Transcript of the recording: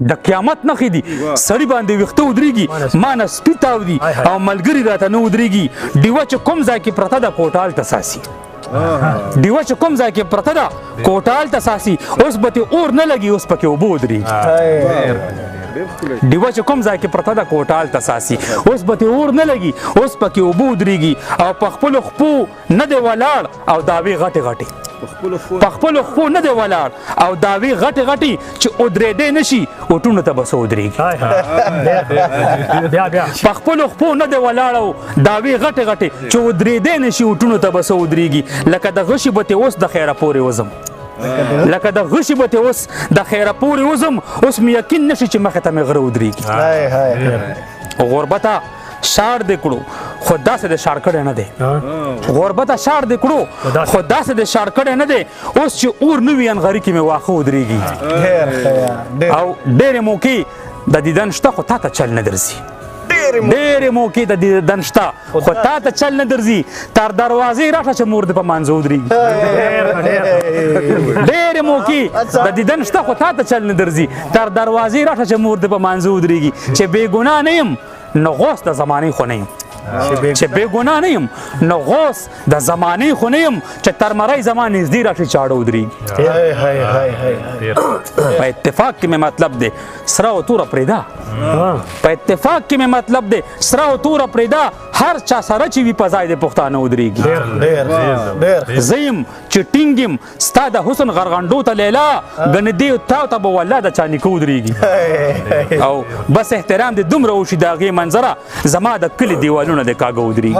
د قیامت نښې دي سړي باندې ویښته ودرېږي ما نه سپي تاودي او ملګري راته نه ودرېږي ډیوه چې کوم ځای کې پرته ده کوټه هلته ساسي ډیوه چې کوم ځای کې پرته ده کوټه هلته ساسي اوس به ترې اور نه لګي اوس پکې اوبه ودرېږي ډیوه چې کوم ځای کې پرته ده کوټه هلته ساسي اوس به ترې اور نه لګي اوس پکې اوبه ودرېږي او په خپلو خپو نه دی ولاړ او دعوې غټې غټې په خپلو خپو نه دی ولاړ او دعوې غټې غټې چې ودرېدی نه شي اوټونو ته به څه ودرېږي په خپلو خپو نه دی ولاړ او دعوې غټې غټې چې ودرېدی نه شي اوټونو ته به څه ودرېږي لکه د غشي به ترې اوس د خیره پورې وځم لکه د غشي به ترې اوس د خیره پورې وځم اوس مې یقین نه شي چې مخې ته مې غره ودرېږي غربته شاړ دې کړو خو داسې د شاړ کړی نه دی غربته شاړ دې کړو خو داسې د شاړ کړی نه دی اوس چې اور نه وي انغري کې مې واښه ودرېږي او ډېرې موقع د دیدن شته خو تا ته چل نه درځي ډېرې موقع د دیدن شته خو تا ته چل نه درځي تر دروازې راشه چې مور دې په مانځه ودرېږي ډېرې موقع د دیدن شته خو تا ته چل نه درځي تر دروازې راشه چې مور دې په مانځه ودرېږي چې بې ګناه نه یم نو غوث د زمانې خو نه یم چې بې ګناه نه یم نو غوث د زمانې خو نه یم چې تر مرۍ زما نږدې راشي چاړه ودرېږي په اتفاق کې مې مطلب دی سره او توره پرېږده په اتفاق کې مې مطلب دی سره او توره پرېږده هر چا سره چې وي په ځای د پښتانه ودرېږي زه یم چې ټینګ یم ستا د حسن غرغنډو ته لیلا ګنې دې تا ته به والله د چا نیکه ودرېږي او بس احترام دې دومره وشي د هغې منظره زما د کلي دیوالونه د کاږه ودرېږي